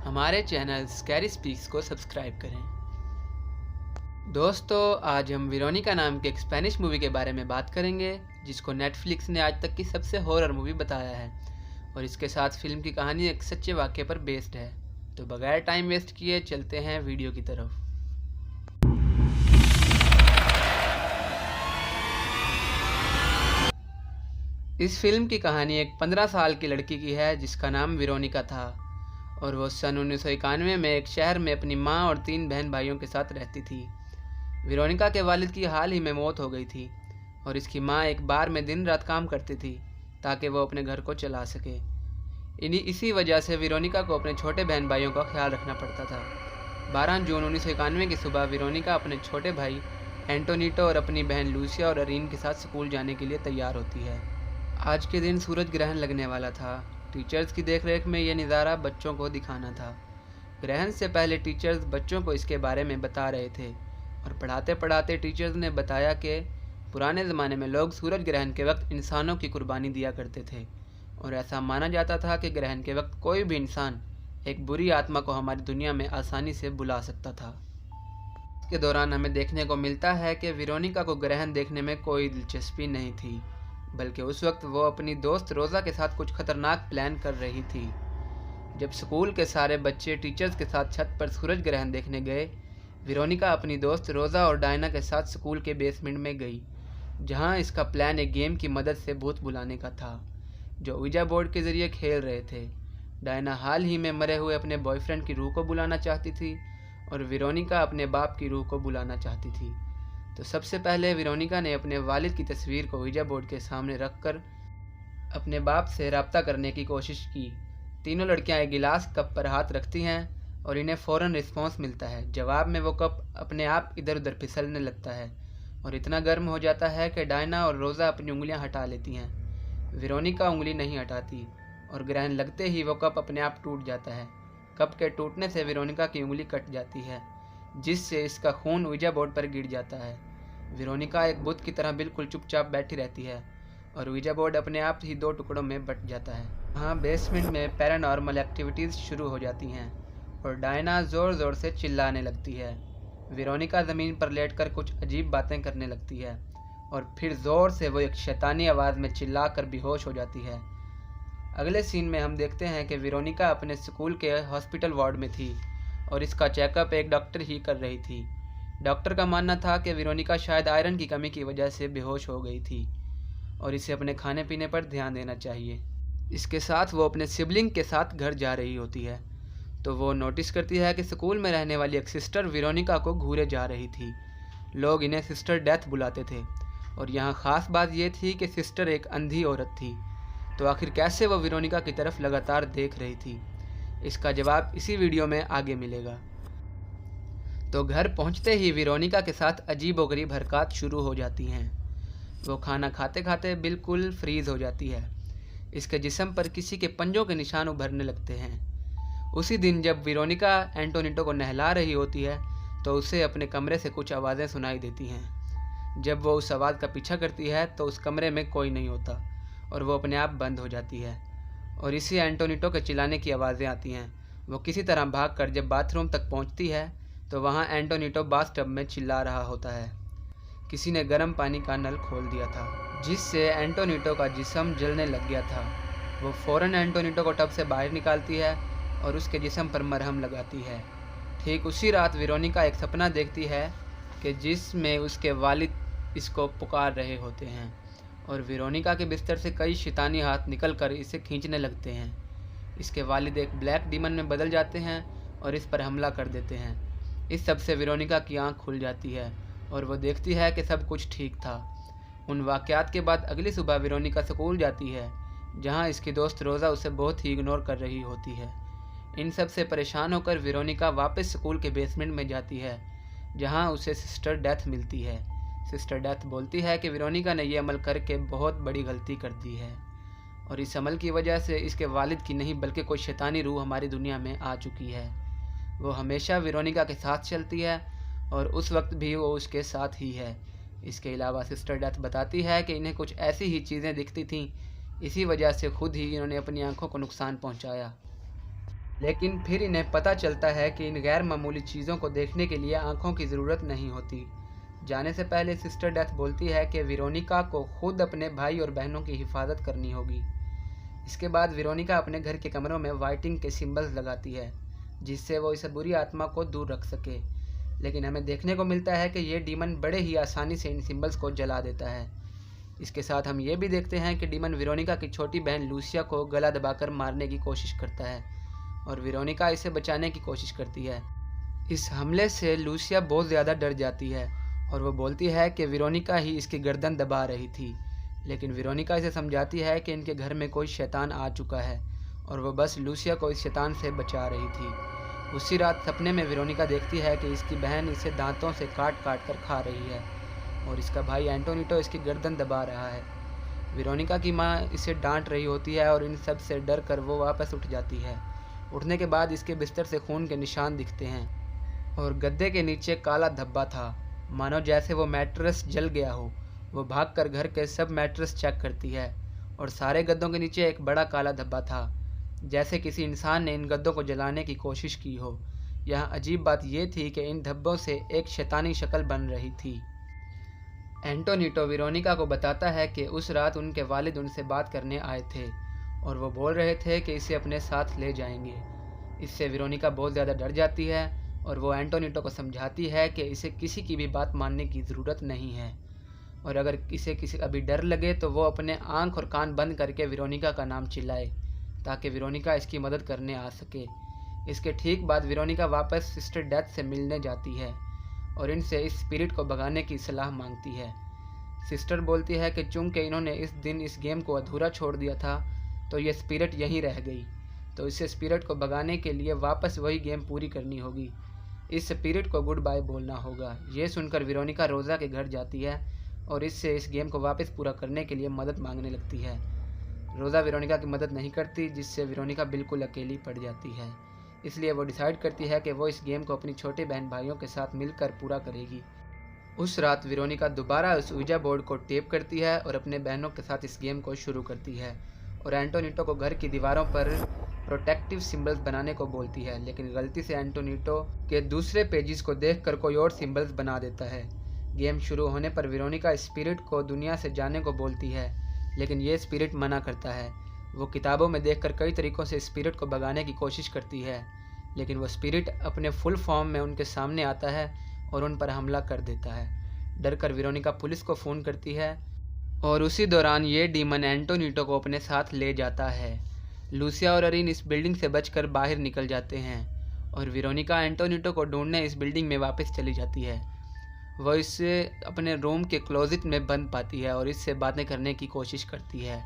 हमारे channel scary speaks को subscribe करें। दोस्तों, आज हम वेरोनिका नाम की एक स्पेनिश मूवी के बारे में बात करेंगे जिसको नेटफ्लिक्स ने आज तक की सबसे हॉरर मूवी बताया है और इसके साथ फिल्म की कहानी एक सच्चे वाक़ये पर बेस्ड है। तो बगैर टाइम वेस्ट किए चलते हैं वीडियो की तरफ। इस फिल्म की कहानी एक 15 साल की लड़की की है जिसका नाम वेरोनिका था और वो सन 1991 में एक शहर में अपनी माँ और 3 बहन भाइयों के साथ रहती थी। वेरोनिका के वालिद की हाल ही में मौत हो गई थी और इसकी माँ एक बार में दिन रात काम करती थी ताकि वो अपने घर को चला सके। इसी वजह से वेरोनिका को अपने छोटे बहन भाइयों का ख्याल रखना पड़ता था। 12 जून 1991 की सुबह वेरोनिका अपने छोटे भाई एंटोनीटो और अपनी बहन लूसिया और अरीन के साथ स्कूल जाने के लिए तैयार होती है। आज के दिन सूरज ग्रहण लगने वाला था। टीचर्स की देखरेख में यह नज़ारा बच्चों को दिखाना था। ग्रहण से पहले टीचर्स बच्चों को इसके बारे में बता रहे थे और पढ़ाते पढ़ाते टीचर्स ने बताया कि पुराने ज़माने में लोग सूरज ग्रहण के वक्त इंसानों की कुर्बानी दिया करते थे और ऐसा माना जाता था कि ग्रहण के वक्त कोई भी इंसान एक बुरी आत्मा को हमारी दुनिया में आसानी से बुला सकता था। इसके दौरान हमें देखने को मिलता है कि वेरोनिका को ग्रहण देखने में कोई दिलचस्पी नहीं थी, बल्कि उस वक्त वो अपनी दोस्त रोज़ा के साथ कुछ खतरनाक प्लान कर रही थी। जब स्कूल के सारे बच्चे टीचर्स के साथ छत पर सूरज ग्रहण देखने गए, वेरोनिका अपनी दोस्त रोज़ा और डायना के साथ स्कूल के बेसमेंट में गई, जहां इसका प्लान एक गेम की मदद से भूत बुलाने का था जो ouija बोर्ड के ज़रिए खेल रहे थे। डायना हाल ही में मरे हुए अपने बॉयफ्रेंड की रूह को बुलाना चाहती थी और वेरोनिका अपने बाप की रूह को बुलाना चाहती थी। तो सबसे पहले वेरोनिका ने अपने वालिद की तस्वीर को ouija बोर्ड के सामने रखकर अपने बाप से रब्ता करने की कोशिश की। तीनों लड़कियां एक गिलास कप पर हाथ रखती हैं और इन्हें फ़ौरन रिस्पॉन्स मिलता है। जवाब में वो कप अपने आप इधर उधर फिसलने लगता है और इतना गर्म हो जाता है कि डायना और रोज़ा अपनी उंगलियां हटा लेती हैं। वेरोनिका उंगली नहीं हटाती और ग्रहण लगते ही वो कप अपने आप टूट जाता है। कप के टूटने से वेरोनिका की उंगली कट जाती है, जिससे इसका खून ouija बोर्ड पर गिर जाता है। वेरोनिका एक बुत की तरह बिल्कुल चुपचाप बैठी रहती है और ouija बोर्ड अपने आप ही 2 टुकड़ों में बंट जाता है। वहाँ बेसमेंट में पैरानॉर्मल एक्टिविटीज़ शुरू हो जाती हैं और डायना ज़ोर ज़ोर से चिल्लाने लगती है। वेरोनिका ज़मीन पर लेटकर कुछ अजीब बातें करने लगती है और फिर ज़ोर से वो एक शैतानी आवाज़ में चिल्लाकर बेहोश हो जाती है। अगले सीन में हम देखते हैं कि वेरोनिका अपने स्कूल के हॉस्पिटल वार्ड में थी और इसका चेकअप एक डॉक्टर ही कर रही थी। डॉक्टर का मानना था कि वेरोनिका शायद आयरन की कमी की वजह से बेहोश हो गई थी और इसे अपने खाने पीने पर ध्यान देना चाहिए। इसके साथ वो अपने सिबलिंग के साथ घर जा रही होती है, तो वो नोटिस करती है कि स्कूल में रहने वाली एक सिस्टर वेरोनिका को घूरे जा रही थी। लोग इन्हें सिस्टर डेथ बुलाते थे और यहाँ ख़ास बात यह थी कि सिस्टर एक अंधी औरत थी। तो आखिर कैसे वो वेरोनिका की तरफ लगातार देख रही थी, इसका जवाब इसी वीडियो में आगे मिलेगा। तो घर पहुंचते ही वेरोनिका के साथ अजीबोगरीब हरकत शुरू हो जाती हैं। वो खाना खाते खाते बिल्कुल फ्रीज़ हो जाती है। इसके जिस्म पर किसी के पंजों के निशान उभरने लगते हैं। उसी दिन जब वेरोनिका एंटोनीटो को नहला रही होती है तो उसे अपने कमरे से कुछ आवाज़ें सुनाई देती हैं। जब वो उस आवाज़ का पीछा करती है तो उस कमरे में कोई नहीं होता और वो अपने आप बंद हो जाती है और इसी एंटोनीटो के चिल्लाने की आवाज़ें आती हैं। वो किसी तरह भागकर जब बाथरूम तक पहुंचती है तो वहां एंटोनीटो बाथटब में चिल्ला रहा होता है। किसी ने गर्म पानी का नल खोल दिया था, जिससे एंटोनीटो का जिस्म जलने लग गया था। वो फ़ौरन एंटोनीटो को टब से बाहर निकालती है और उसके जिस्म पर मरहम लगाती है। ठीक उसी रात वेरोनिका एक सपना देखती है कि जिसमें उसके वालिद इसको पुकार रहे होते हैं और वेरोनिका के बिस्तर से कई शैतानी हाथ निकलकर इसे खींचने लगते हैं। इसके वालिद एक ब्लैक डीमन में बदल जाते हैं और इस पर हमला कर देते हैं। इस सब से वेरोनिका की आंख खुल जाती है और वो देखती है कि सब कुछ ठीक था। उन वाक़यात के बाद अगली सुबह वेरोनिका स्कूल जाती है, जहां इसकी दोस्त रोज़ा उसे बहुत ही इग्नोर कर रही होती है। इन सब से परेशान होकर वेरोनिका वापस स्कूल के बेसमेंट में जाती है, जहां उसे सिस्टर डेथ मिलती है। सिस्टर डेथ बोलती है कि वेरोनिका ने यह अमल करके बहुत बड़ी गलती कर दी है और इस अमल की वजह से इसके वालिद की नहीं बल्कि कोई शैतानी रूह हमारी दुनिया में आ चुकी है। वो हमेशा वेरोनिका के साथ चलती है और उस वक्त भी वो उसके साथ ही है। इसके अलावा सिस्टर डेथ बताती है कि इन्हें कुछ ऐसी ही चीज़ें दिखती थीं, इसी वजह से खुद ही इन्होंने अपनी आंखों को नुकसान पहुंचाया। लेकिन फिर इन्हें पता चलता है कि इन गैर मामूली चीज़ों को देखने के लिए आंखों की ज़रूरत नहीं होती। जाने से पहले सिस्टर डेथ बोलती है कि वेरोनिका को खुद अपने भाई और बहनों की हिफाजत करनी होगी। इसके बाद वेरोनिका अपने घर के कमरों में वाइटिंग के सिंबल्स लगाती है, जिससे वो इस बुरी आत्मा को दूर रख सके। लेकिन हमें देखने को मिलता है कि ये डीमन बड़े ही आसानी से इन सिंबल्स को जला देता है। इसके साथ हम ये भी देखते हैं कि डीमन वेरोनिका की छोटी बहन लूसिया को गला दबाकर मारने की कोशिश करता है और वेरोनिका इसे बचाने की कोशिश करती है। इस हमले से लूसिया बहुत ज़्यादा डर जाती है और वो बोलती है कि वेरोनिका ही इसकी गर्दन दबा रही थी। लेकिन वेरोनिका इसे समझाती है कि इनके घर में कोई शैतान आ चुका है और वो बस लूसिया को इस शैतान से बचा रही थी। उसी रात सपने में वेरोनिका देखती है कि इसकी बहन इसे दांतों से काट काट कर खा रही है और इसका भाई एंटोनिटो इसकी गर्दन दबा रहा है। वेरोनिका की माँ इसे डांट रही होती है और इन सब से डर कर वो वापस उठ जाती है। उठने के बाद इसके बिस्तर से खून के निशान दिखते हैं और गद्दे के नीचे काला धब्बा था, मानो जैसे वो मैट्रेस जल गया हो। वो भागकर घर के सब मैट्रेस चेक करती है और सारे गद्दों के नीचे एक बड़ा काला धब्बा था, जैसे किसी इंसान ने इन गद्दों को जलाने की कोशिश की हो। यहाँ अजीब बात यह थी कि इन धब्बों से एक शैतानी शक्ल बन रही थी। एंटोनिटो वेरोनिका को बताता है कि उस रात उनके वालिद उनसे बात करने आए थे और वो बोल रहे थे कि इसे अपने साथ ले जाएंगे। इससे वेरोनिका बहुत ज़्यादा डर जाती है और वो एंटोनिटो को समझाती है कि इसे किसी की भी बात मानने की ज़रूरत नहीं है और अगर इसे किसी का भी डर लगे तो वो अपने आँख और कान बंद करके वेरोनिका का नाम चिल्लाए ताकि वेरोनिका इसकी मदद करने आ सके। इसके ठीक बाद वेरोनिका वापस सिस्टर डेथ से मिलने जाती है और इनसे इस स्पिरिट को भगाने की सलाह मांगती है। सिस्टर बोलती है कि चूंकि इन्होंने इस दिन इस गेम को अधूरा छोड़ दिया था तो ये स्पिरिट यहीं रह गई, तो इसे स्पिरिट को भगाने के लिए वापस वही गेम पूरी करनी होगी। इस स्पिरिट को गुड बाय बोलना होगा। ये सुनकर वेरोनिका रोज़ा के घर जाती है और इससे इस गेम को वापस पूरा करने के लिए मदद मांगने लगती है। रोज़ा वेरोनिका की मदद नहीं करती, जिससे वेरोनिका बिल्कुल अकेली पड़ जाती है। इसलिए वो डिसाइड करती है कि वो इस गेम को अपनी छोटे बहन भाइयों के साथ मिलकर पूरा करेगी। उस रात वेरोनिका दोबारा उस ऊर्जा बोर्ड को टेप करती है और अपने बहनों के साथ इस गेम को शुरू करती है और एंटोनिटो को घर की दीवारों पर प्रोटेक्टिव सिंबल्स बनाने को बोलती है। लेकिन गलती से एंटोनिटो के दूसरे पेजेस को देखकर कोई और सिंबल्स बना देता है। गेम शुरू होने पर वेरोनिका स्पिरिट को दुनिया से जाने को बोलती है, लेकिन ये स्पिरिट मना करता है। वो किताबों में देखकर कई तरीक़ों से स्पिरिट को भगाने की कोशिश करती है, लेकिन वो स्पिरिट अपने फुल फॉर्म में उनके सामने आता है और उन पर हमला कर देता है। डरकर वेरोनिका पुलिस को फ़ोन करती है और उसी दौरान ये डीमन एंटोनिटो को अपने साथ ले जाता है। लूसिया और अरीन इस बिल्डिंग से बचकर बाहर निकल जाते हैं और वेरोनिका एंटोनिटो को ढूंढने इस बिल्डिंग में वापस चली जाती है। वह इसे अपने रूम के क्लोजेट में बंद पाती है और इससे बातें करने की कोशिश करती है,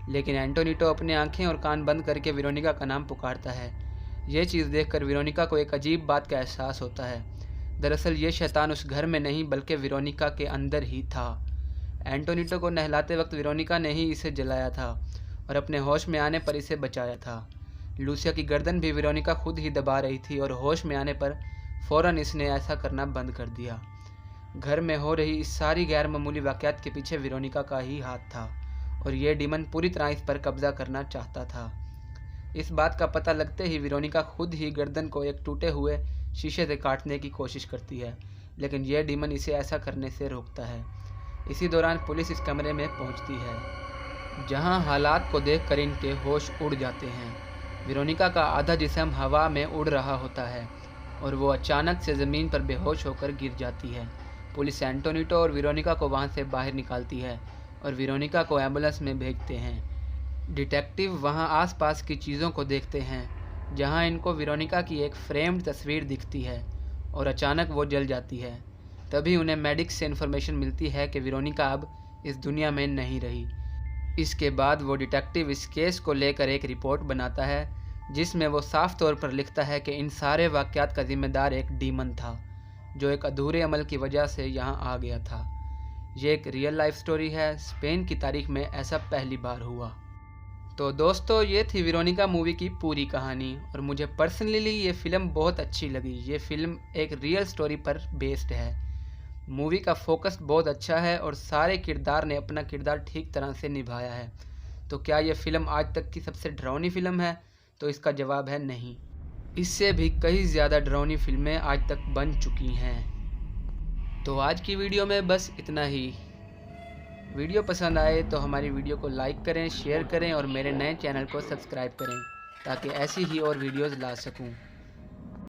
लेकिन एंटोनिटो अपने आंखें और कान बंद करके वेरोनिका का नाम पुकारता है। यह चीज़ देखकर वेरोनिका को एक अजीब बात का एहसास होता है। दरअसल ये शैतान उस घर में नहीं बल्कि वेरोनिका के अंदर ही था। एंटोनिटो को नहलाते वक्त वेरोनिका ने ही इसे जलाया था और अपने होश में आने पर इसे बचाया था। लूसिया की गर्दन भी वेरोनिका खुद ही दबा रही थी और होश में आने पर फ़ौरन इसने ऐसा करना बंद कर दिया। घर में हो रही इस सारी गैर मामूली वाक़यात के पीछे वेरोनिका का ही हाथ था और ये डीमन पूरी तरह इस पर कब्जा करना चाहता था। इस बात का पता लगते ही वेरोनिका खुद ही गर्दन को एक टूटे हुए शीशे से काटने की कोशिश करती है, लेकिन यह डीमन इसे ऐसा करने से रोकता है। इसी दौरान पुलिस इस कमरे में पहुंचती है, जहां हालात को देखकर इनके होश उड़ जाते हैं। वेरोनिका का आधा जिस्म हवा में उड़ रहा होता है और वो अचानक से ज़मीन पर बेहोश होकर गिर जाती है। पुलिस एंटोनिटो और वेरोनिका को वहां से बाहर निकालती है और वेरोनिका को एम्बुलेंस में भेजते हैं। डिटेक्टिव वहां आसपास की चीज़ों को देखते हैं, जहां इनको वेरोनिका की एक फ्रेम्ड तस्वीर दिखती है और अचानक वो जल जाती है। तभी उन्हें मेडिक्स से इन्फॉर्मेशन मिलती है कि वेरोनिका अब इस दुनिया में नहीं रही। इसके बाद वो डिटेक्टिव इस केस को लेकर एक रिपोर्ट बनाता है, जिसमें वो साफ तौर पर लिखता है कि इन सारे वाक़यात का जिम्मेदार एक डीमन था, जो एक अधूरे अमल की वजह से यहाँ आ गया था। ये एक रियल लाइफ स्टोरी है। स्पेन की तारीख में ऐसा पहली बार हुआ। तो दोस्तों, ये थी वेरोनिका मूवी की पूरी कहानी और मुझे पर्सनली ये फ़िल्म बहुत अच्छी लगी। ये फ़िल्म एक रियल स्टोरी पर बेस्ड है। मूवी का फोकस बहुत अच्छा है और सारे किरदार ने अपना किरदार ठीक तरह से निभाया है। तो क्या ये फ़िल्म आज तक की सबसे डरावनी फ़िल्म है? तो इसका जवाब है नहीं। इससे भी कई ज़्यादा डरावनी फिल्में आज तक बन चुकी हैं। तो आज की वीडियो में बस इतना ही। वीडियो पसंद आए तो हमारी वीडियो को लाइक करें, शेयर करें और मेरे नए चैनल को सब्सक्राइब करें ताकि ऐसी ही और वीडियोज़ ला सकूं।